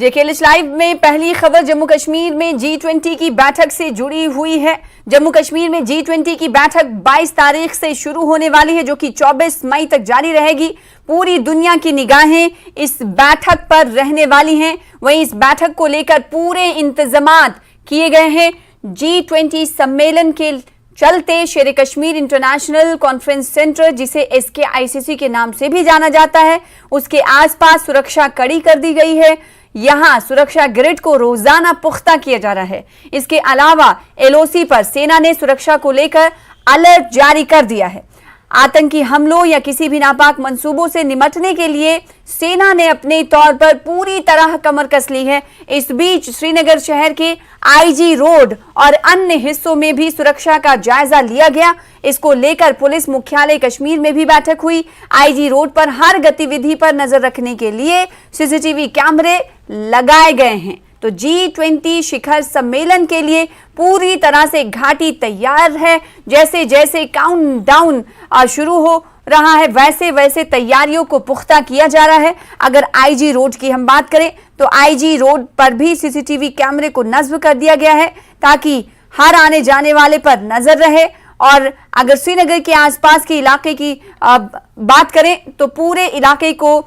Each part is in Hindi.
जेकेएलएच लाइव में पहली खबर जम्मू कश्मीर में G20 की बैठक से जुड़ी हुई है। जम्मू कश्मीर में G20 की बैठक 22 तारीख से शुरू होने वाली है, जो कि 24 मई तक जारी रहेगी। पूरी दुनिया की निगाहें इस बैठक पर रहने वाली हैं। वहीं इस बैठक को लेकर पूरे इंतजामात किए गए हैं। G20 सम्मेलन के चलते शेर कश्मीर इंटरनेशनल कॉन्फ्रेंस सेंटर, जिसे SKICC के नाम से भी जाना जाता है, उसके आसपास सुरक्षा कड़ी कर दी गई है। यहां सुरक्षा ग्रिड को रोजाना पुख्ता किया जा रहा है। इसके अलावा LOC पर सेना ने सुरक्षा को लेकर अलर्ट जारी कर दिया है। आतंकी हमलों या किसी भी नापाक मंसूबों से निपटने के लिए सेना ने अपने तौर पर पूरी तरह कमर कस ली है। इस बीच श्रीनगर शहर के IG रोड और अन्य हिस्सों में भी सुरक्षा का जायजा लिया गया। इसको लेकर पुलिस मुख्यालय कश्मीर में भी बैठक हुई। IG रोड पर हर गतिविधि पर नजर रखने के लिए CCTV कैमरे लगाए गए हैं। तो G20 शिखर सम्मेलन के लिए पूरी तरह से घाटी तैयार है। जैसे जैसे काउंटडाउन शुरू हो रहा है, वैसे वैसे तैयारियों को पुख्ता किया जा रहा है। अगर IG रोड की हम बात करें तो IG रोड पर भी CCTV कैमरे को नस्ब कर दिया गया है, ताकि हर आने जाने वाले पर नजर रहे। और अगर श्रीनगर के आसपास के इलाके की बात करें तो पूरे इलाके को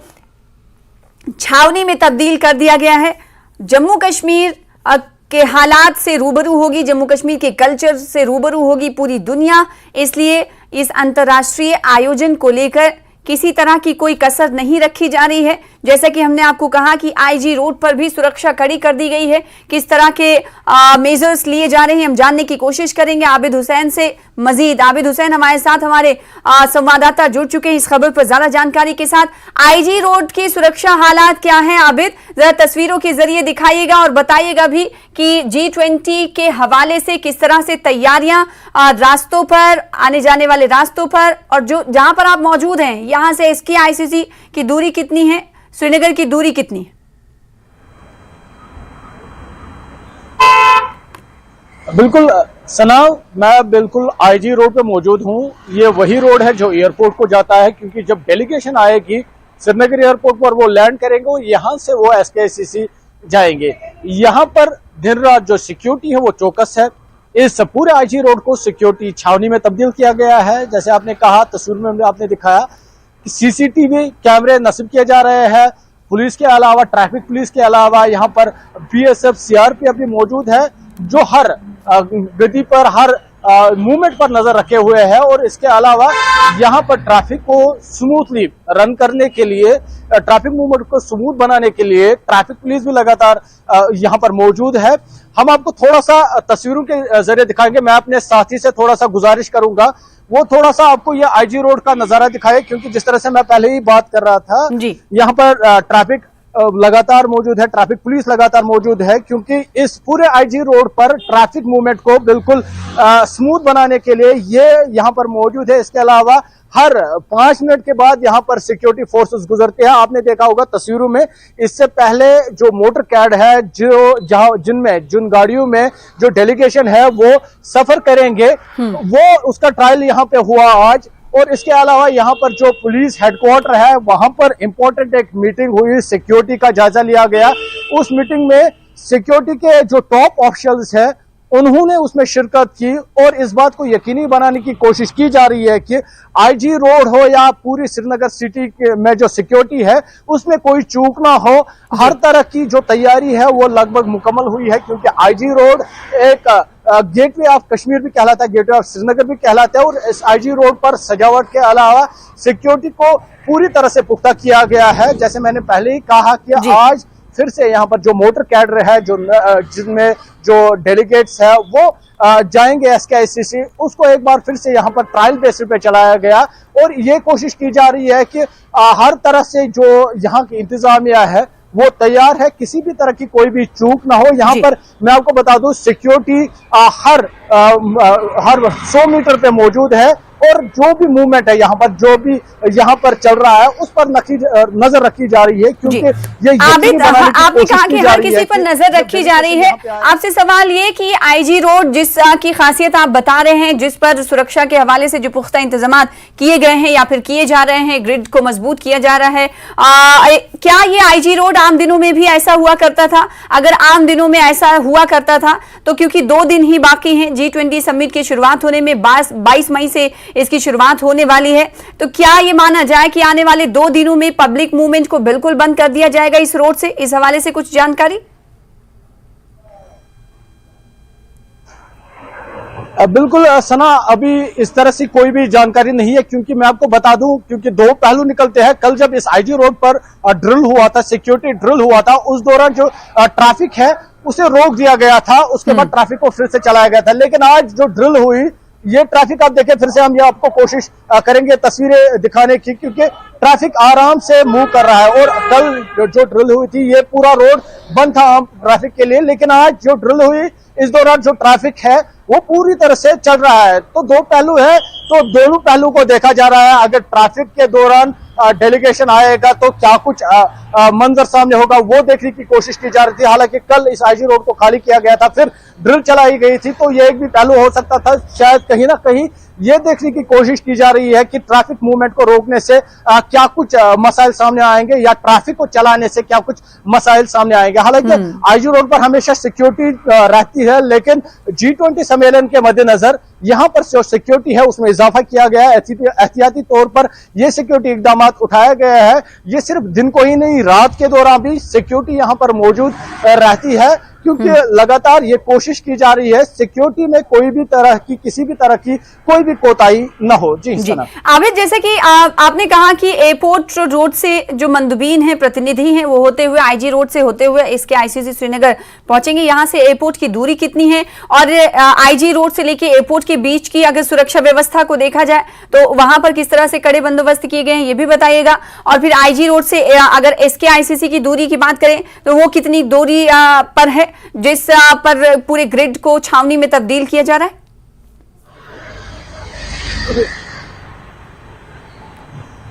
छावनी में तब्दील कर दिया गया है। जम्मू कश्मीर के हालात से रूबरू होगी, जम्मू कश्मीर के कल्चर से रूबरू होगी पूरी दुनिया। इसलिए इस अंतर्राष्ट्रीय आयोजन को लेकर किसी तरह की कोई कसर नहीं रखी जा रही है। जैसा कि हमने आपको कहा कि IG रोड पर भी सुरक्षा कड़ी कर दी गई है। किस तरह के मेजर्स लिए जा रहे हैं, हम जानने की कोशिश करेंगे आबिद हुसैन से मजीद। आबिद हुसैन हमारे साथ, हमारे संवाददाता जुड़ चुके हैं इस खबर पर ज्यादा जानकारी के साथ। IG रोड की सुरक्षा हालात क्या हैं आबिद, जरा तस्वीरों के जरिए दिखाइएगा और बताइएगा भी कि G20 के हवाले से किस तरह से तैयारियां रास्तों पर, आने जाने वाले रास्तों पर, और जो जहां पर आप मौजूद हैं यहां से SKICC की दूरी कितनी है, श्रीनगर की दूरी कितनी है? बिल्कुल सना, मैं बिल्कुल IG रोड पे मौजूद हूँ। ये वही रोड है जो एयरपोर्ट को जाता है, क्योंकि जब डेलीगेशन आएगी श्रीनगर एयरपोर्ट पर वो लैंड करेंगे, यहाँ से वो SKICC जाएंगे। यहाँ पर दिन रात जो सिक्योरिटी है वो चौकस है। इस पूरे IG रोड को सिक्योरिटी छावनी में तब्दील किया गया है। जैसे आपने कहा, तस्वीर में आपने दिखाया कि CCTV कैमरे नस्ब किए जा रहे हैं। पुलिस के अलावा, ट्रैफिक पुलिस के अलावा यहाँ पर BSF CRPF भी मौजूद है, जो हर गति पर, हर मूवमेंट पर नजर रखे हुए हैं। और इसके अलावा यहाँ पर ट्रैफिक को स्मूथली रन करने के लिए, ट्रैफिक मूवमेंट को स्मूथ बनाने के लिए ट्रैफिक पुलिस भी लगातार यहाँ पर मौजूद है। हम आपको थोड़ा सा तस्वीरों के जरिए दिखाएंगे। मैं अपने साथी से थोड़ा सा गुजारिश करूंगा, वो थोड़ा सा आपको ये IG रोड का नजारा दिखाए, क्योंकि जिस तरह से मैं पहले ही बात कर रहा था, यहाँ पर ट्रैफिक लगातार मौजूद है, ट्रैफिक पुलिस लगातार मौजूद है, क्योंकि इस पूरे IG रोड पर ट्रैफिक मूवमेंट को बिल्कुल स्मूथ बनाने के लिए ये यहाँ पर मौजूद है। इसके अलावा हर 5 मिनट के बाद यहाँ पर सिक्योरिटी फोर्सेस गुजरते हैं। आपने देखा होगा तस्वीरों में, इससे पहले जो मोटर कैड है, जिन गाड़ियों में जो डेलीगेशन है वो सफर करेंगे, वो उसका ट्रायल यहाँ पे हुआ आज। और इसके अलावा यहाँ पर जो पुलिस हेडक्वार्टर है, वहां पर इंपॉर्टेंट एक मीटिंग हुई, सिक्योरिटी का जायजा लिया गया। उस मीटिंग में सिक्योरिटी के जो टॉप ऑफिशियल्स है, उन्होंने उसमें शिरकत की और इस बात को यकीनी बनाने की कोशिश की जा रही है कि IG रोड हो या पूरी श्रीनगर सिटी में जो सिक्योरिटी है उसमें कोई चूक ना हो। हर तरह की जो तैयारी है वो लगभग मुकम्मल हुई है, क्योंकि IG रोड एक गेटवे ऑफ कश्मीर भी कहलाता है, गेटवे ऑफ श्रीनगर भी कहलाता है। और इस IG रोड पर सजावट के अलावा सिक्योरिटी को पूरी तरह से पुख्ता किया गया है। जैसे मैंने पहले ही कहा कि आज फिर से यहाँ पर जो मोटर कैडर है, जिनमें जो डेलीगेट्स है वो जाएंगे SKICC, उसको एक बार फिर से यहाँ पर ट्रायल बेसिस पे चलाया गया। और ये कोशिश की जा रही है कि हर तरह से जो यहाँ की इंतजामिया है वो तैयार है, किसी भी तरह की कोई भी चूक ना हो। यहाँ पर मैं आपको बता दूं, सिक्योरिटी हर 100 मीटर पे मौजूद है और जो भी मूवमेंट है यहाँ पर, जो भी यहाँ पर चल रहा है, उस पर नजर रखी जा रही है, क्योंकि ये आबिद, आपने कहा कि हर किसी पर नजर रखी जा रही है। आपसे सवाल ये कि आईजी रोड जिस की खासियत आप बता रहे हैं, जिस पर सुरक्षा के हवाले से जो पुख्ता इंतजाम किए गए हैं या फिर किए जा रहे हैं, ग्रिड को मजबूत किया जा रहा है, क्या ये आईजी रोड आम दिनों में भी ऐसा हुआ करता था? अगर आम दिनों में ऐसा हुआ करता था तो क्योंकि 2 दिन ही बाकी हैं G20 समिट की शुरुआत होने में, 22 मई से इसकी शुरुआत होने वाली है, तो क्या ये माना जाए कि आने वाले 2 दिनों में पब्लिक मूवमेंट को बिल्कुल बंद कर दिया जाएगा इस रोड से? इस हवाले से कुछ जानकारी? बिल्कुल सना, अभी इस तरह से कोई भी जानकारी नहीं है, क्योंकि मैं आपको बता दूं, क्योंकि 2 पहलू निकलते हैं। कल जब इस आईजी रोड पर ड्रिल हुआ था, सिक्योरिटी ड्रिल हुआ था, उस दौरान जो ट्रैफिक है उसे रोक दिया गया था, उसके बाद ट्रैफिक को फिर से चलाया गया था। लेकिन आज जो ड्रिल हुई, ये ट्रैफिक आप देखें, फिर से हम ये आपको कोशिश करेंगे तस्वीरें दिखाने की, क्योंकि ट्रैफिक आराम से मूव कर रहा है। और कल जो ड्रिल हुई थी, ये पूरा रोड बंद था आम ट्रैफिक के लिए, लेकिन आज जो ड्रिल हुई, इस दौरान जो ट्रैफिक है वो पूरी तरह से चल रहा है। तो 2 पहलू है, तो दोनों पहलू को देखा जा रहा है। अगर ट्रैफिक के दौरान डेलीगेशन आएगा तो क्या कुछ मंजर सामने होगा, वो देखने की कोशिश की जा रही थी। हालांकि कल इस आईजी रोड को खाली किया गया था, फिर ड्रिल चलाई गई थी, तो ये एक भी पहलू हो सकता था। शायद कहीं ना कहीं ये देखने की कोशिश की जा रही है कि ट्रैफिक मूवमेंट को रोकने से क्या कुछ मसाइल सामने आएंगे, या ट्रैफिक को चलाने से क्या कुछ मसाइल सामने आएंगे। हालांकि आईजी रोड पर हमेशा सिक्योरिटी रहती है, लेकिन G20 सम्मेलन के मद्देनजर यहाँ पर जो सिक्योरिटी है उसमें इजाफा किया गया है। एहतियाती तौर पर ये सिक्योरिटी इकदाम उठाया गया है। ये सिर्फ दिन को ही नहीं, रात के दौरान भी सिक्योरिटी यहाँ पर मौजूद रहती है, क्योंकि लगातार ये कोशिश की जा रही है सिक्योरिटी में कोई भी तरह की, किसी भी तरह की कोई भी कोताही न हो। जी आबिद, जैसे कि आपने कहा कि एयरपोर्ट रोड से जो मंदुबीन है, प्रतिनिधि हैं, वो होते हुए आईजी रोड से होते हुए इसके आईसीसी श्रीनगर पहुंचेंगे। यहाँ से एयरपोर्ट की दूरी कितनी है, और आईजी रोड से लेके एयरपोर्ट के बीच की अगर सुरक्षा व्यवस्था को देखा जाए तो वहां पर किस तरह से कड़े बंदोबस्त किए गए हैं, ये भी बताइएगा। और फिर आईजी रोड से अगर इसके आईसीसी की दूरी की बात करें तो वो कितनी दूरी पर है जिस पर पूरे ग्रिड को छावनी में तब्दील किया जा रहा है?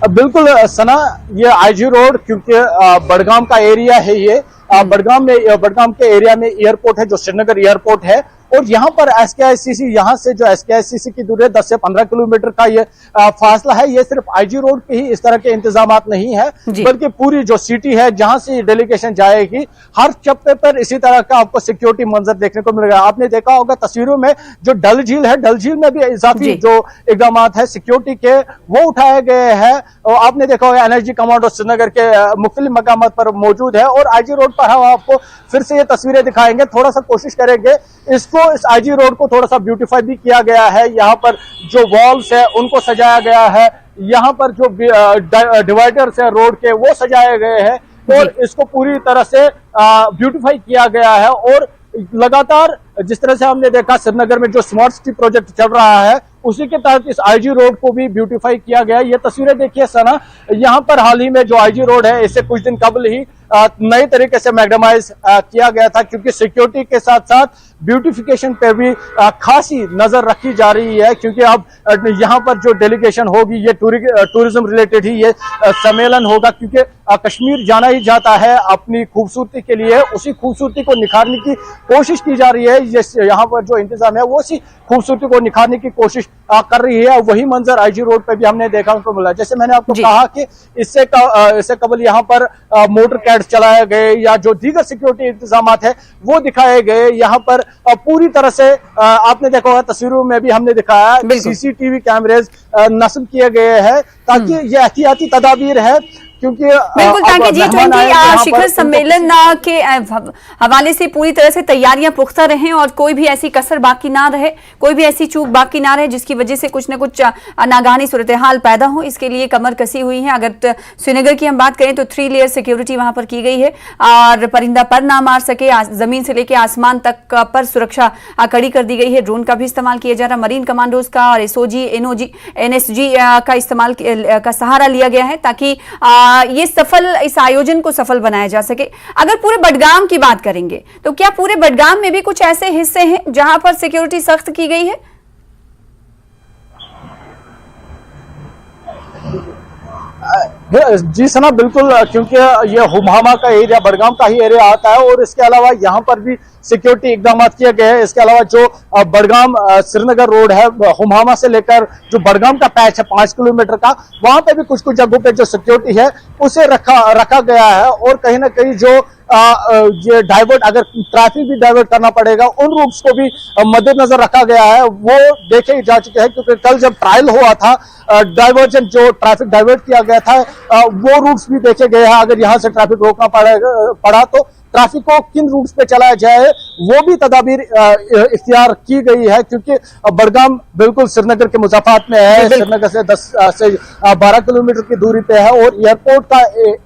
बिल्कुल सना, ये आईजी रोड क्योंकि बडगाम का एरिया है, ये बडगाम के एरिया में एयरपोर्ट है, जो श्रीनगर एयरपोर्ट है, और यहाँ पर एसकेआईसीसी, यहाँ से जो एसकेआईसीसी की दूरी है 10 से 15 किलोमीटर का ये फासला है। ये सिर्फ आईजी रोड पे ही इस तरह के इंतजामात नहीं है, बल्कि पूरी जो सिटी है जहां से ये डेलीगेशन जाएगी, हर चप्पे पर इसी तरह का आपको सिक्योरिटी मंजर देखने को मिलेगा। आपने देखा होगा तस्वीरों में जो डल झील है, डल झील में भी इजाफी जो इकदाम है सिक्योरिटी के, वो उठाए गए हैं। और आपने देखा होगा एनएसजी कमांडो श्रीनगर के मुख्तलिफ मकामात पर मौजूद है। और आईजी रोड पर हम आपको फिर से ये तस्वीरें दिखाएंगे, थोड़ा सा कोशिश करेंगे इसको, इस आईजी रोड को थोड़ा सा ब्यूटीफाई भी किया गया है। यहाँ पर जो वॉल्स है उनको सजाया गया है, यहाँ पर जो डिवाइडर्स है रोड के वो सजाए गए हैं, और इसको पूरी तरह से ब्यूटीफाई किया गया है। और लगातार जिस तरह से हमने देखा श्रीनगर में जो स्मार्ट सिटी प्रोजेक्ट चल रहा है, उसी के तहत इस आईजी रोड को भी ब्यूटीफाई किया गया। ये तस्वीरें देखिए सना, यहाँ पर हाल ही में जो आईजी रोड है, इससे कुछ दिन कबल ही नए तरीके से मैग्नेमाइज किया गया था, क्योंकि सिक्योरिटी के साथ साथ ब्यूटिफिकेशन पे भी खासी नजर रखी जा रही है। क्योंकि अब यहाँ पर जो डेलीगेशन होगी, ये टूरिज्म रिलेटेड ही ये सम्मेलन होगा, क्योंकि कश्मीर जाना ही जाता है अपनी खूबसूरती के लिए, उसी खूबसूरती को निखारने की कोशिश की जा रही है। यहाँ पर जो इंतजाम है वो उसी खूबसूरती को निखारने की कोशिश कर रही है। वही मंजर आईजी रोड पे भी हमने देखा को मिला। जैसे मैंने आपको कहा कि इससे कबल यहाँ पर मोटर कैड्स चलाए गए, या जो दीगर सिक्योरिटी इंतजाम है वो दिखाए गए। यहाँ पर पूरी तरह से आपने देखा होगा तस्वीरों में भी हमने दिखाया, सीसीटीवी कैमरेज नस्ब किए गए हैं, ताकि ये एहतियाती तदाबीर है, क्योंकि बिल्कुल, ताकि G20 शिखर सम्मेलन के हवाले से पूरी तरह से तैयारियां पुख्ता रहें और कोई भी ऐसी कसर बाकी ना रहे, कोई भी ऐसी चूक बाकी ना रहे जिसकी वजह से कुछ न कुछ नागानी सूरत हाल पैदा हो। इसके लिए कमर कसी हुई है। अगर श्रीनगर की हम बात करें तो 3 लेयर सिक्योरिटी वहां पर की गई है, और परिंदा पर ना मार सके, जमीन से लेकर आसमान तक पर सुरक्षा कड़ी कर दी गई है। ड्रोन का भी इस्तेमाल किया जा रहा है, मरीन कमांडोज का और एनएसजी का इस्तेमाल का सहारा लिया गया है, ताकि इस आयोजन को सफल बनाया जा सके। अगर पूरे बडगाम की बात करेंगे तो क्या पूरे बडगाम में भी कुछ ऐसे हिस्से हैं जहां पर सिक्योरिटी सख्त की गई है? जी सना, बिल्कुल, क्योंकि ये हुमामा का एरिया बडगाम का ही एरिया आता है और इसके अलावा यहाँ पर भी सिक्योरिटी इकदाम किए गए हैं। इसके अलावा जो बडगाम श्रीनगर रोड है, हुमामा से लेकर जो बडगाम का पैच है 5 किलोमीटर का, वहां पे भी कुछ कुछ जगहों पे जो सिक्योरिटी है उसे रखा गया है। और कहीं ना कहीं जो ये डाइवर्ट, अगर ट्रैफिक भी डाइवर्ट करना पड़ेगा, उन रूट्स को भी मद्देनजर रखा गया है, वो देखे जा चुके हैं। क्योंकि कल जब ट्रायल हुआ था, डाइवर्जन जो ट्रैफिक डाइवर्ट किया गया था, वो रूट्स भी देखे गए हैं। अगर यहाँ से ट्रैफिक रोकना पड़ा तो ट्रैफिक को किन रूट्स पे चलाया जाए, वो भी तदाबीर इख्तियार की गई है। क्योंकि बडगाम बिल्कुल श्रीनगर के मुज़ाफ़ात में है, श्रीनगर से 10 से 12 किलोमीटर की दूरी पे है और एयरपोर्ट का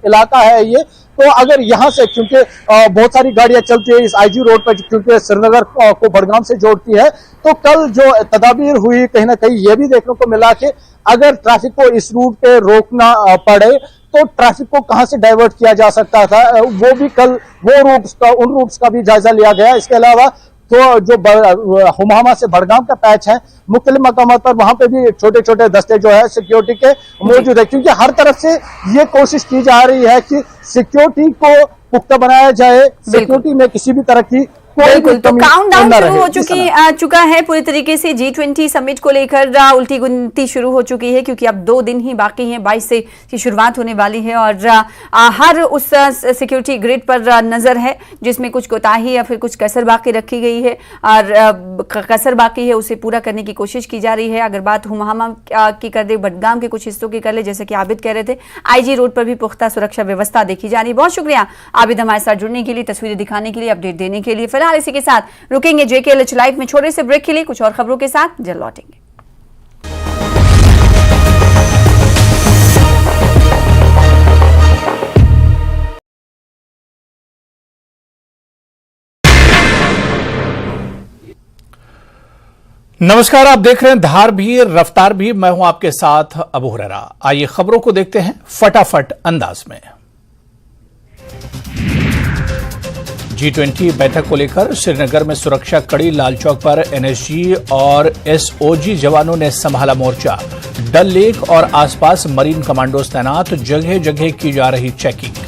इलाका है ये। तो अगर यहाँ से, क्योंकि बहुत सारी गाड़ियां चलती है इस आईजी रोड पर, क्योंकि श्रीनगर को बडगाम से जोड़ती है, तो कल जो तदाबीर हुई, कहीं ना कहीं ये भी देखने को मिला कि अगर ट्रैफिक को इस रूट पे रोकना पड़े तो ट्रैफिक को कहां से डाइवर्ट किया जा सकता था, वो भी कल उन रूट्स का भी जायजा लिया गया। इसके अलावा तो जो हुमामा से बडगाम का पैच है, मुख्तलिफ मकामात पर वहां पे भी छोटे छोटे दस्ते जो है सिक्योरिटी के मौजूद है। क्योंकि हर तरफ से ये कोशिश की जा रही है कि सिक्योरिटी को पुख्ता बनाया जाए, सिक्योरिटी में किसी भी तरह की बिल्कुल। तो काउंटडाउन शुरू हो चुका है पूरी तरीके से। G20 समिट को लेकर उल्टी गिनती शुरू हो चुकी है, क्योंकि अब 2 दिन ही बाकी हैं। 22 से की शुरुआत होने वाली है और हर उस सिक्योरिटी ग्रिड पर नजर है जिसमें कुछ कोताही या फिर कुछ कसर बाकी रखी गई है, और कसर बाकी है उसे पूरा करने की कोशिश की जा रही है। अगर बात हुमामा की कर दे, बडगाम के कुछ हिस्सों की कर ले, जैसे कि आबिद कह रहे थे, आईजी रोड पर भी पुख्ता सुरक्षा व्यवस्था देखी जा रही है। बहुत शुक्रिया आबिद हमारे साथ जुड़ने के लिए, तस्वीरें दिखाने के लिए, अपडेट देने के लिए। इसी के साथ रुकेंगे JKLH लाइव में छोटे से ब्रेक के लिए, कुछ और खबरों के साथ जल्द लौटेंगे। नमस्कार, आप देख रहे हैं धार भी रफ्तार भी, मैं हूं आपके साथ अबू हुरैरा। आइए खबरों को देखते हैं फटाफट अंदाज में। G20 बैठक को लेकर श्रीनगर में सुरक्षा कड़ी, लाल चौक पर NSG और SOG जवानों ने संभाला मोर्चा। डल लेक और आसपास मरीन कमांडोज तैनात, जगह जगह की जा रही चेकिंग।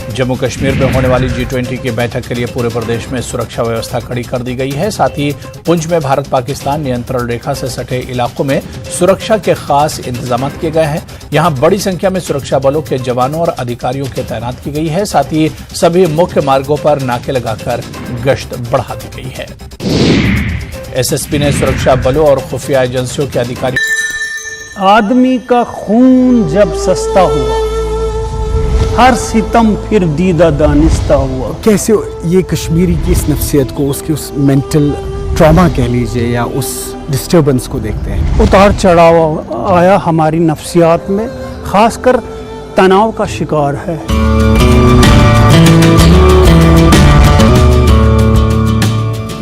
जम्मू कश्मीर में होने वाली G20 की बैठक के लिए पूरे प्रदेश में सुरक्षा व्यवस्था कड़ी कर दी गई है। साथ ही पुंछ में भारत पाकिस्तान नियंत्रण रेखा से सटे इलाकों में सुरक्षा के खास इंतजाम किए गए हैं। यहां बड़ी संख्या में सुरक्षा बलों के जवानों और अधिकारियों के तैनात की गई है। साथ ही सभी मुख्य मार्गों पर नाके लगाकर गश्त बढ़ा दी गई है। SSP ने सुरक्षा बलों और खुफिया एजेंसियों के अधिकारियों। आदमी का खून जब सस्ता हुआ, हर सितम फिर दीदा दानिस्ता हुआ। कैसे ये कश्मीरी की इस नफ्सियत को, उसकी उस मेंटल ट्रॉमा कह लीजिए या उस डिस्टर्बेंस को देखते हैं? उतार चढ़ाव आया हमारी नफ्सियात में, खासकर तनाव का शिकार है।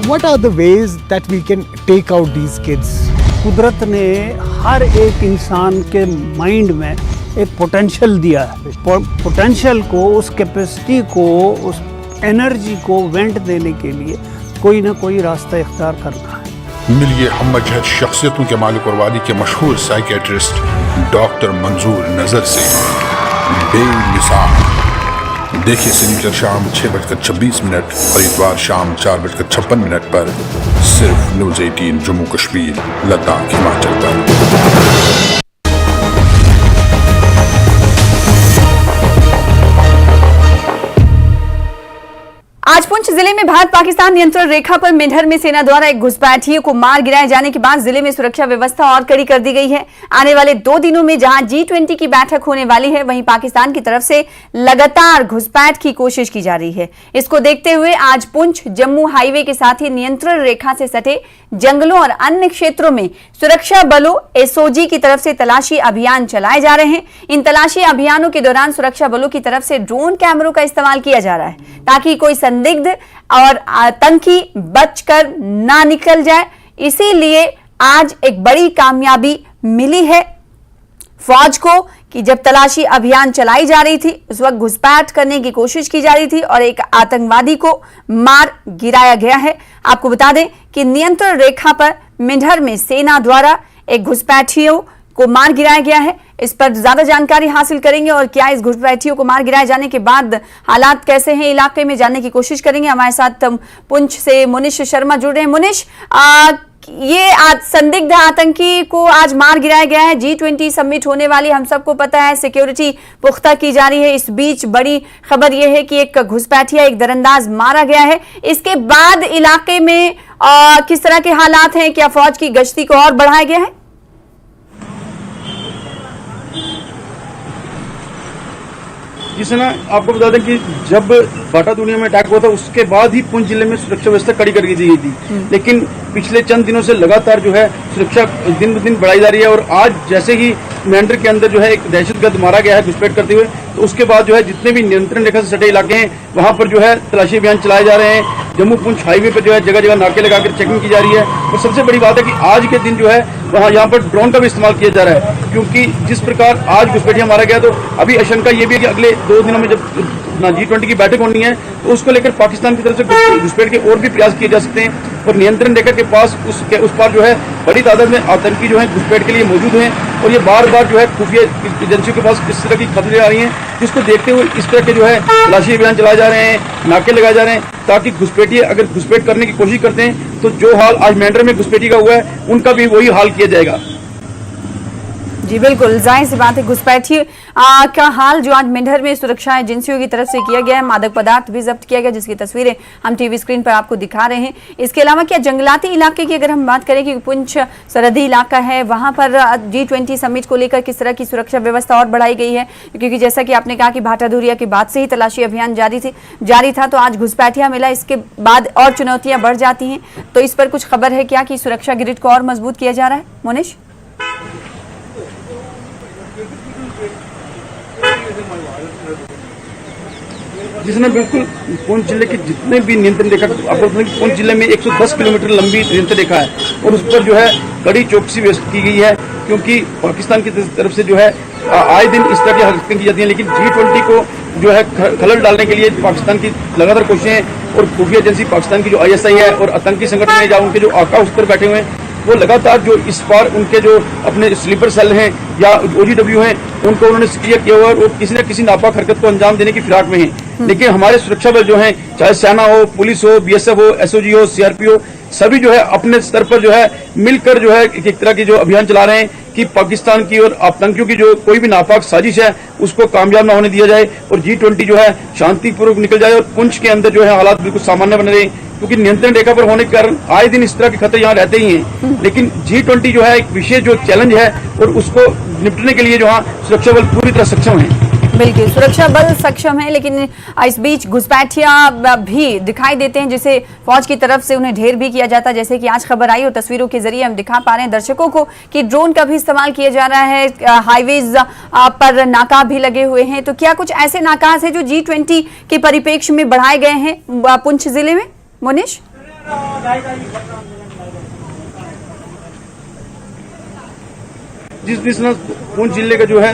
What are the ways that we can take out these kids? कुदरत ने हर एक इंसान के माइंड में एक पोटेंशियल दिया है। पोटेंशियल को, उस कैपेसिटी को, उस एनर्जी को वेंट देने के लिए कोई ना कोई रास्ता इख्तियार करना है। मिलिए हम जहद शख्सियतों के मालिक और वाली के मशहूर साइकेट्रिस्ट डॉक्टर मंजूर नजर से बेमिसाल। देखिए शनिवार शाम 6:26 और इतवार शाम 4:56 पर सिर्फ न्यूज़ 18 जम्मू कश्मीर लद्दाख हिमाचल पर। आज पुंछ जिले में भारत पाकिस्तान नियंत्रण रेखा पर मेंढर में सेना द्वारा एक घुसपैठिए को मार गिराए जाने के बाद जिले में सुरक्षा व्यवस्था और कड़ी कर दी गई है। आने वाले 2 दिनों में जहां G20 की बैठक होने वाली है, वहीं पाकिस्तान की तरफ से लगातार घुसपैठ की कोशिश की जा रही है। इसको देखते हुए आज पुंछ जम्मू हाईवे के साथ ही नियंत्रण रेखा से सटे जंगलों और अन्य क्षेत्रों में सुरक्षा बलों SOG की तरफ से तलाशी अभियान चलाए जा रहे हैं। इन तलाशी अभियानों के दौरान सुरक्षा बलों की तरफ से ड्रोन कैमरों का इस्तेमाल किया जा रहा है ताकि कोई संदिग्ध और आतंकी बचकर ना निकल जाए। इसीलिए आज एक बड़ी कामयाबी मिली है फौज को कि जब तलाशी अभियान चलाई जा रही थी, उस वक्त घुसपैठ करने की कोशिश की जा रही थी और एक आतंकवादी को मार गिराया गया है। आपको बता दें कि नियंत्रण रेखा पर मेंढर में सेना द्वारा एक घुसपैठियों को मार गिराया गया है। इस पर ज्यादा जानकारी हासिल करेंगे और क्या इस घुसपैठियों को मार गिराए जाने के बाद हालात कैसे हैं इलाके में, जानने की कोशिश करेंगे। हमारे साथ पुंछ से मुनिश शर्मा जुड़ रहे हैं। मुनिश, ये आज संदिग्ध आतंकी को आज मार गिराया गया है। G20 समिट होने वाली, हम सबको पता है, सिक्योरिटी पुख्ता की जा रही है। इस बीच बड़ी खबर यह है कि एक घुसपैठिया, एक दरअंदाज मारा गया है। इसके बाद इलाके में किस तरह के हालात हैं? क्या फौज की गश्ती को और बढ़ाया गया है? जिसे ना आपको बता दें कि जब बाटा दुनिया में अटैक हुआ था उसके बाद ही पुंछ जिले में सुरक्षा व्यवस्था कड़ी कर दी गई थी, लेकिन पिछले चंद दिनों से लगातार जो है सुरक्षा दिन ब दिन बढ़ाई जा रही है। और आज जैसे ही मेंढर के अंदर जो है एक दहशतगर्द मारा गया है घुसपैठ करते हुए, तो उसके बाद जो है जितने भी नियंत्रण रेखा से सटे इलाके हैं वहां पर जो है तलाशी अभियान चलाए जा रहे हैं। जम्मू पुंछ हाईवे पर जो है जगह जगह नाके लगाकर चेकिंग की जा रही है। और सबसे बड़ी बात है कि आज के दिन जो है वहाँ यहाँ पर ड्रोन का भी इस्तेमाल किया जा रहा है, क्योंकि जिस प्रकार आज घुसपैठिया मारा गया, तो अभी आशंका ये भी है कि अगले 2 दिनों में जब G20 की बैठक होनी है तो उसको लेकर पाकिस्तान की तरफ से घुसपैठ के और भी प्रयास किए जा सकते हैं। और नियंत्रण रेखा के पास उस पार जो है बड़ी तादाद में आतंकी जो है घुसपैठ के लिए मौजूद हैं। और ये बार बार जो है खुफिया एजेंसियों के पास इस तरह की खबरें आ रही हैं, जिसको देखते हुए इस तरह के जो है तलाशी अभियान चलाए जा रहे हैं, नाके लगाए जा रहे हैं, ताकि घुसपैठिए अगर घुसपैठ करने की कोशिश करते हैं तो जो हाल आज मेंढर में घुसपैठी का हुआ है उनका भी वही हाल किया जाएगा। जी बिल्कुल, जाहिर सी बात है घुसपैठी का हाल जो आज मेंढर में सुरक्षा एजेंसियों की तरफ से किया गया है। मादक पदार्थ भी जब्त किया गया, जिसकी तस्वीरें हम टीवी स्क्रीन पर आपको दिखा रहे हैं। इसके अलावा क्या जंगलाती इलाके की अगर हम बात करें कि पुंछ सरहदी इलाका है, वहां पर G20 समिट को लेकर किस तरह की सुरक्षा व्यवस्था और बढ़ाई गई है? क्योंकि जैसा कि आपने कहा कि भाटा धुरिया के बाद से ही तलाशी अभियान जारी था, तो आज घुसपैठिया मिला, इसके बाद और चुनौतियां बढ़ जाती हैं। तो इस पर कुछ खबर है क्या कि सुरक्षा ग्रिड को और मजबूत किया जा रहा है? मोनिश, जिसने बिल्कुल पुंछ जिले के जितने भी नियंत्रण रेखा, आपको बता दें कि पुंछ जिले में 110 किलोमीटर लंबी नियंत्रण रेखा है और उस पर जो है कड़ी चौकसी व्यवस्था की गई है, क्योंकि पाकिस्तान की तरफ से जो है आए दिन इस तरह की हरकतें की जाती हैं। लेकिन G20 को जो है खलल डालने के लिए पाकिस्तान की लगातार कोशिशें और खुफिया एजेंसी पाकिस्तान की जो ISI है और आतंकी संगठन है या उनके जो आका उस पर बैठे हुए हैं, वो लगातार जो इस बार उनके जो अपने स्लीपर सेल हैं या OGW हैं उनको उन्होंने सक्रिय किया हुआ है और किसी न किसी नापाक हरकत को अंजाम देने की फिराक में हैं। लेकिन हमारे सुरक्षा बल जो हैं, चाहे सेना हो, पुलिस हो, BSF हो, SOG हो, CRP हो, सभी जो है अपने स्तर पर जो है मिलकर जो है एक तरह की जो अभियान चला रहे हैं कि पाकिस्तान की और आतंकियों की जो कोई भी नापाक साजिश है उसको कामयाब न होने दिया जाए और G20 जो है शांतिपूर्वक निकल जाए और पुंछ के अंदर जो है हालात बिल्कुल सामान्य बने रहे, क्योंकि नियंत्रण रेखा पर होने के कारण आए दिन इस तरह के खतरे यहाँ रहते ही हैं। लेकिन G20 जो है एक विशेष जो चैलेंज है और उसको निपटने के लिए जो है सुरक्षा बल पूरी तरह सक्षम है। बिल्कुल, सुरक्षा बल सक्षम है, लेकिन इस बीच घुसपैठिया भी दिखाई देते हैं, जिसे फौज की तरफ से उन्हें ढेर भी किया जाता है। जैसे कि आज खबर आई और तस्वीरों के जरिए हम दिखा पा रहे हैं दर्शकों को कि ड्रोन का भी इस्तेमाल किया जा रहा है। हाईवेज पर नाका भी लगे हुए हैं। तो क्या कुछ ऐसे नाकास है जो G20 के परिप्रेक्ष्य में बढ़ाए गए हैं पुंछ जिले में? मोनिश, जिस पुंछ जिले का जो है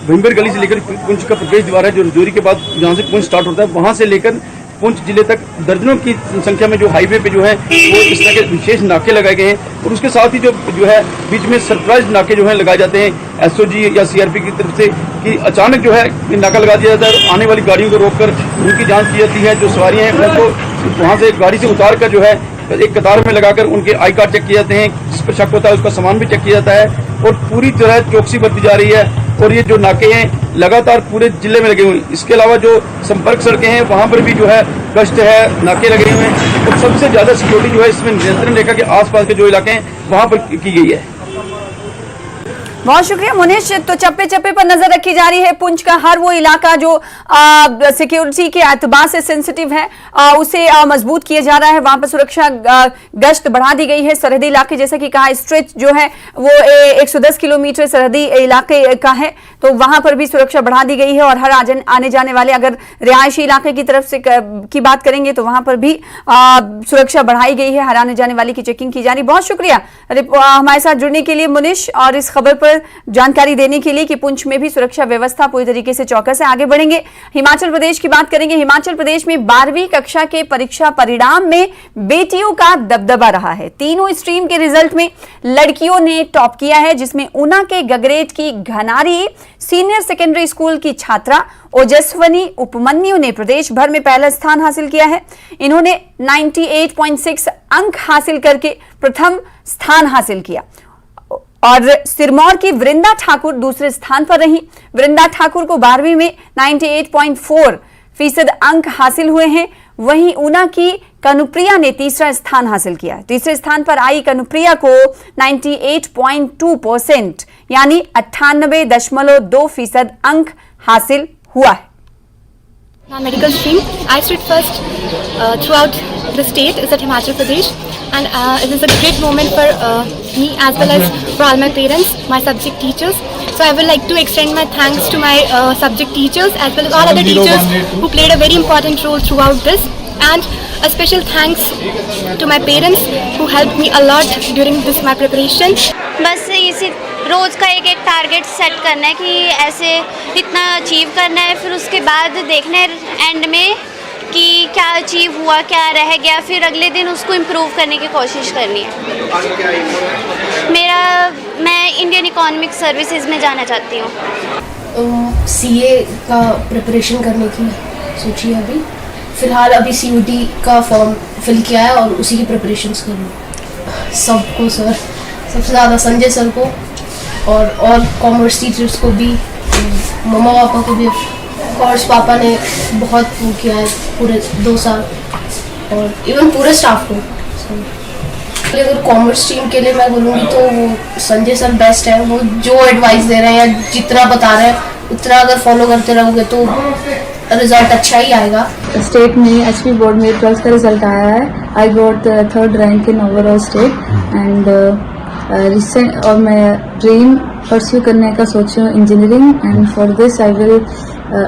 भीमबर गली से लेकर पुंछ का प्रवेश द्वार है, जो रजौरी के बाद जहाँ से पुंछ स्टार्ट होता है, वहां से लेकर पुंछ जिले तक दर्जनों की संख्या में जो हाईवे पे जो है वो इस तरह के विशेष नाके लगाए गए हैं। और उसके साथ ही जो है बीच में सरप्राइज नाके जो है लगाए जाते हैं SOG या CRP की तरफ से, कि अचानक जो है नाका लगा दिया जाता है और आने वाली गाड़ियों को रोककर उनकी जाँच की जाती है। जो सवारियाँ हैं उनको वहाँ से गाड़ी से उतार कर जो है एक कतार में लगाकर उनके आई कार्ड चेक किए जाते हैं, जिस पर शक होता है उसका सामान भी चेक किया जाता है और पूरी तरह चौकसी बरती जा रही है। और ये जो नाके हैं लगातार पूरे जिले में लगे हुए हैं। इसके अलावा जो संपर्क सड़कें हैं वहां पर भी जो है गश्त है, नाके लगे हुए हैं और सबसे ज्यादा सिक्योरिटी जो है इसमें नियंत्रण रेखा के आसपास के जो इलाके हैं वहां पर की गई है। बहुत शुक्रिया मोनिश। तो चप्पे चप्पे पर नजर रखी जा रही है। पुंछ का हर वो इलाका जो सिक्योरिटी के एतबार से सेंसिटिव है उसे मजबूत किया जा रहा है। वहां पर सुरक्षा गश्त बढ़ा दी गई है। सरहदी इलाके जैसा कि कहा, स्ट्रेच जो है वो 110 किलोमीटर सरहदी इलाके का है, तो वहां पर भी सुरक्षा बढ़ा दी गई है। और हर आने जाने वाले, अगर रिहायशी इलाके की तरफ से की बात करेंगे तो वहां पर भी सुरक्षा बढ़ाई गई है। हर आने जाने वाली की चेकिंग की जा रही। बहुत शुक्रिया हमारे साथ जुड़ने के लिए मोनिश, और इस खबर पर पर जानकारी देने के लिए कि पुंछ में भी सुरक्षा व्यवस्था पूरी तरीके से चौकस है। आगे बढ़ेंगे, हिमाचल प्रदेश की बात करेंगे। हिमाचल प्रदेश में 12वीं कक्षा के परीक्षा परिणाम में बेटियों का दबदबा रहा है। तीनों स्ट्रीम के रिजल्ट में लड़कियों ने टॉप किया है, जिसमें ऊना के गगरेट की घनारी सीनियर सेकेंडरी स्कूल की छात्रा ओजस्वनी उपमन्यु ने प्रदेश भर में पहला स्थान हासिल किया है। इन्होंने 98.6 अंक हासिल करके प्रथम स्थान हासिल किया और सिरमौर की वृंदा ठाकुर दूसरे स्थान पर रही। वृंदा ठाकुर को 12वीं में 98.4% अंक हासिल हुए हैं। वहीं ऊना की कनुप्रिया ने तीसरा स्थान हासिल किया। तीसरे स्थान पर आई कनुप्रिया को 98.2% यानी 98.2% अंक हासिल हुआ है। Medical stream. I stood first throughout the state is at Himachal Pradesh, and it is a great moment for me as well as for all my parents, my subject teachers. So I would like to extend my thanks to my subject teachers as well as all other teachers who played a very important role throughout this, and a special thanks to my parents who helped me a lot during this my preparation. बस इसी रोज़ का एक टारगेट सेट करना है कि ऐसे इतना अचीव करना है, फिर उसके बाद देखना है एंड में कि क्या अचीव हुआ, क्या रह गया, फिर अगले दिन उसको इम्प्रूव करने की कोशिश करनी है। मैं इंडियन इकोनॉमिक सर्विसेज में जाना चाहती हूँ। CA का प्रिपरेशन करने की सोची है अभी। फ़िलहाल अभी CUT का फॉर्म फिल किया है और उसी की प्रिपरेशंस कर रही हूँ। सबको सर, सबसे ज़्यादा संजय सर को और कॉमर्स टीचर्स को भी, मम्मा पापा को भी। कॉमर्स पापा ने बहुत वो किया है पूरे 2 साल, और इवन पूरे स्टाफ को। अगर कॉमर्स स्ट्रीम के लिए मैं बोलूँगी तो वो संजय सर बेस्ट है। वो जो एडवाइस दे रहे हैं या जितना बता रहे हैं उतना अगर फॉलो करते रहोगे तो रिजल्ट अच्छा ही आएगा। स्टेट में HP बोर्ड में 12th का रिजल्ट आया है। I got 3rd rank in overall state and recent, और मैं ड्रीम परस्यू करने का सोची हूँ engineering, and for this I will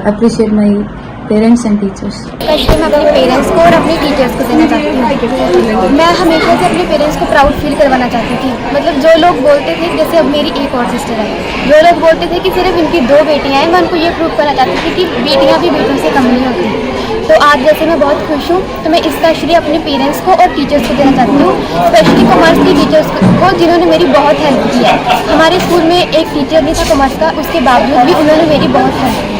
appreciate my parents and teachers. Kashmir में अपने पेरेंट्स को और अपने टीचर्स को देना चाहती हूँ। मैं हमेशा से अपने पेरेंट्स को प्राउड फील करवाना चाहती थी। मतलब जो लोग बोलते थे, जैसे अब मेरी एक और सिस्टर है, जो लोग बोलते थे कि सिर्फ इनकी 2 बेटियाँ हैं, मैं उनको ये प्रूव करना चाहती थी कि बेटियाँ भी बेटों से कम नहीं होती। तो आज जैसे मैं बहुत खुश हूँ, तो मैं इसका श्रेय अपने पेरेंट्स को और टीचर्स को देना चाहती हूँ, स्पेशली कॉमर्स की टीचर्स को, जिन्होंने मेरी बहुत हेल्प की है। हमारे स्कूल में एक टीचर नहीं था कॉमर्स का, उसके बावजूद भी उन्होंने मेरी बहुत हेल्प की।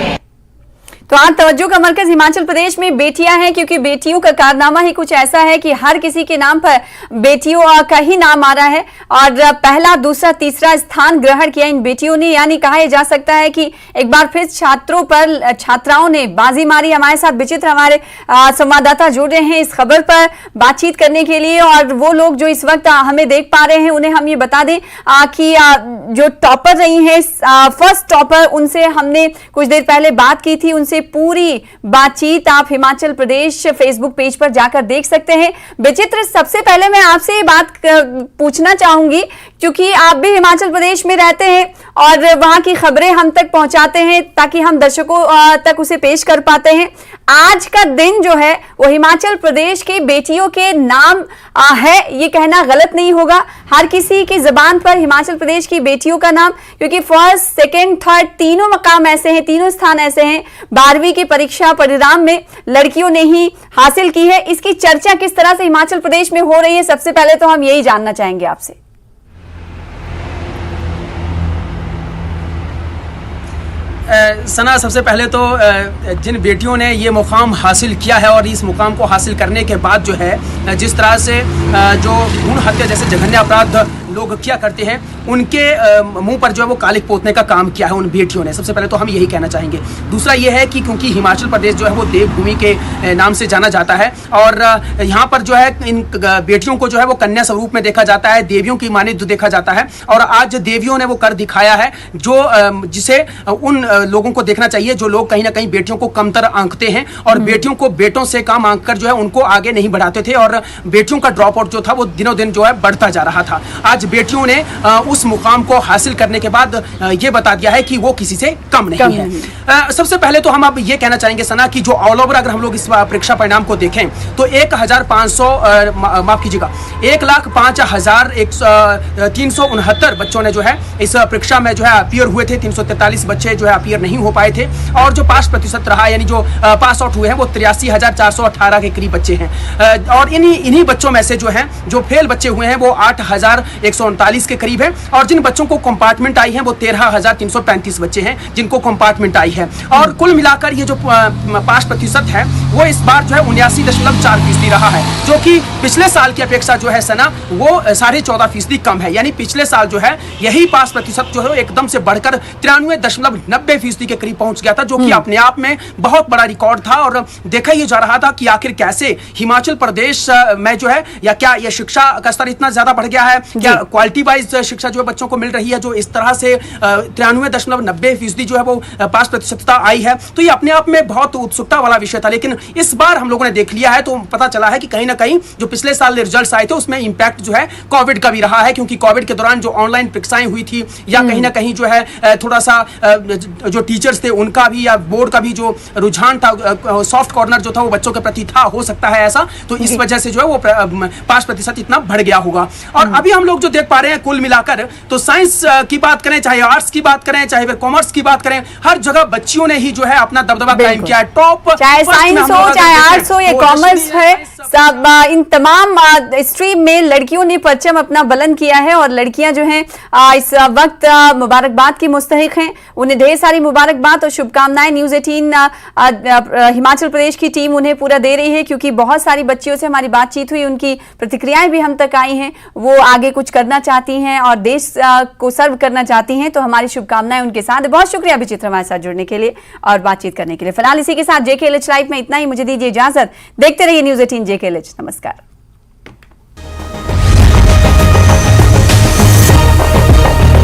तो आज तवज्जो का मरकज हिमाचल प्रदेश में बेटियां हैं, क्योंकि बेटियों का कारनामा ही कुछ ऐसा है कि हर किसी के नाम पर बेटियों का ही नाम आ रहा है। और पहला, दूसरा, तीसरा स्थान ग्रहण किया इन बेटियों ने, यानी कहा जा सकता है कि एक बार फिर छात्राओं ने बाजी मारी। हमारे साथ विचित्र हमारे संवाददाता जुड़ रहे हैं इस खबर पर बातचीत करने के लिए, और वो लोग जो इस वक्त हमें देख पा रहे हैं उन्हें हम ये बता दें कि जो टॉपर रही हैं, फर्स्ट टॉपर, उनसे हमने कुछ देर पहले बात की थी। उनसे पूरी बातचीत आप हिमाचल प्रदेश फेसबुक पेज पर जाकर देख सकते हैं। विचित्र, सबसे पहले मैं आपसे ये बात पूछना चाहूंगी, क्योंकि आप भी हिमाचल प्रदेश में रहते हैं और वहां की खबरें हम तक पहुंचाते हैं ताकि हम दर्शकों तक उसे पेश कर पाते हैं। आज का दिन जो है वो हिमाचल प्रदेश की बेटियों के नाम है, ये कहना गलत नहीं होगा। हर किसी की जुबान पर हिमाचल प्रदेश की बेटियों का नाम, क्योंकि फर्स्ट, सेकंड, थर्ड तीनों मकाम ऐसे हैं, तीनों स्थान ऐसे हैं 12वीं की परीक्षा परिणाम में लड़कियों ने ही हासिल की है। इसकी चर्चा किस तरह से हिमाचल प्रदेश में हो रही है, सबसे पहले तो हम यही जानना चाहेंगे आपसे। सना, सबसे पहले तो जिन बेटियों ने ये मुकाम हासिल किया है और इस मुकाम को हासिल करने के बाद जो है जिस तरह से जो भ्रूण हत्या जैसे जघन्य अपराध लोग किया करते हैं, उनके मुंह पर जो है वो कालिक पोतने का काम किया है उन बेटियों ने। सबसे पहले तो हम यही कहना चाहेंगे। दूसरा ये है कि क्योंकि हिमाचल प्रदेश जो है वो देवभूमि के नाम से जाना जाता है, और यहाँ पर जो है इन बेटियों को जो है वो कन्या स्वरूप में देखा जाता है, देवियों की मानित देखा जाता है, और आज देवियों ने वो कर दिखाया है जो जिसे उन लोगों को देखना चाहिए जो लोग कहीं ना कहीं बेटियों को कमतर आंकते हैं और बेटियों को बेटों से कम आंककर जो है उनको आगे नहीं बढ़ाते थे, और बेटियों का ड्रॉप आउट जो था वो दिनों दिन जो है बढ़ता जा रहा था। आज आज बेटियों ने उस मुकाम को हासिल करने के बाद ये बता दिया है कि वो किसी से कम नहीं है। सबसे पहले तो हम अब ये कहना चाहेंगे सना कि जो ऑल ओवर अगर हम लोग इस परीक्षा परिणाम को देखें तो 1,05,369 बच्चों ने जो है इस परीक्षा में जो है अपीयर हुए थे। 343 बच्चे जो है अपीयर नहीं हो पाए थे और जो पास प्रतिशत रहा यानी जो पास आउट हुए हैं वो 83,418 के करीब बच्चे हैं। और इन्हीं बच्चों में से जो है जो फेल बच्चे हुए हैं वो 8,139 के करीब है और जिन बच्चों को कंपार्टमेंट आई है वो 13,335 बच्चे हैं जिनको कंपार्टमेंट आई है। और कुल मिलाकर ये जो पास प्रतिशत है वो इस बार जो है 79.4% रहा है, जो कि पिछले साल की अपेक्षा जो है सना वो 14.5% कम है। यानी पिछले साल जो है यही पास प्रतिशत जो है एकदम से बढ़कर 93.90% के करीब पहुंच गया था, जो कि अपने आप में बहुत बड़ा रिकॉर्ड था। और देखा ही जा रहा था कि आखिर कैसे हिमाचल प्रदेश में जो है या क्या यह शिक्षा का स्तर इतना ज्यादा बढ़ गया है, क्या क्वालिटी वाइज शिक्षा जो है बच्चों को मिल रही है जो इस तरह से 93.90% जो है वो पास प्रतिशतता आई है। तो ये अपने आप में बहुत उत्सुकता वाला विषय था। लेकिन इस बार हम लोगों ने देख लिया है तो पता चला है कि कहीं ना कहीं जो पिछले साल रिजल्ट्स आए थे उसमें इंपैक्ट जो है कोविड का भी रहा है, क्योंकि कोविड के दौरान जो ऑनलाइन परीक्षाएं हुई थी या कहीं ना कहीं जो है थोड़ा सा जो टीचर्स थे उनका भी या बोर्ड का भी जो रुझान था, सॉफ्ट कॉर्नर जो था वो बच्चों के प्रति था, हो सकता है ऐसा। तो इस वजह से जो है वो पास प्रतिशत इतना बढ़ गया होगा। और अभी हम लोग जो देख पा रहे हैं कुल मिलाकर तो साइंस की बात करें, चाहे आर्ट्स की बात करें, चाहे फिर कॉमर्स की बात करें, हर जगह बच्चियों ने ही जो है अपना दबदबा कायम किया है। टॉप चाहे साइंस हो, चाहे आर्ट्स हो या कॉमर्स है, सब इन तमाम स्ट्रीम में लड़कियों ने परचम अपना बुलंद किया है और लड़कियां जो हैं इस वक्त मुबारकबाद की मुस्तहिक हैं। उन्हें ढेर सारी मुबारकबाद और शुभकामनाएं न्यूज़ 18 हिमाचल प्रदेश की टीम उन्हें पूरा दे रही है, क्योंकि बहुत सारी बच्चियों से हमारी बातचीत हुई, उनकी प्रतिक्रियाएं भी हम तक आई हैं। वो आगे कुछ करना चाहती हैं और देश को सर्व करना चाहती हैं, तो हमारी शुभकामनाएं उनके साथ। बहुत शुक्रिया विचित्र हमारे साथ जुड़ने के लिए और बातचीत करने के लिए। फिलहाल इसी के साथ JKLH लाइव में इतना ही। मुझे दीजिए इजाजत। देखते रहिए न्यूज़ 18 JKLH। नमस्कार।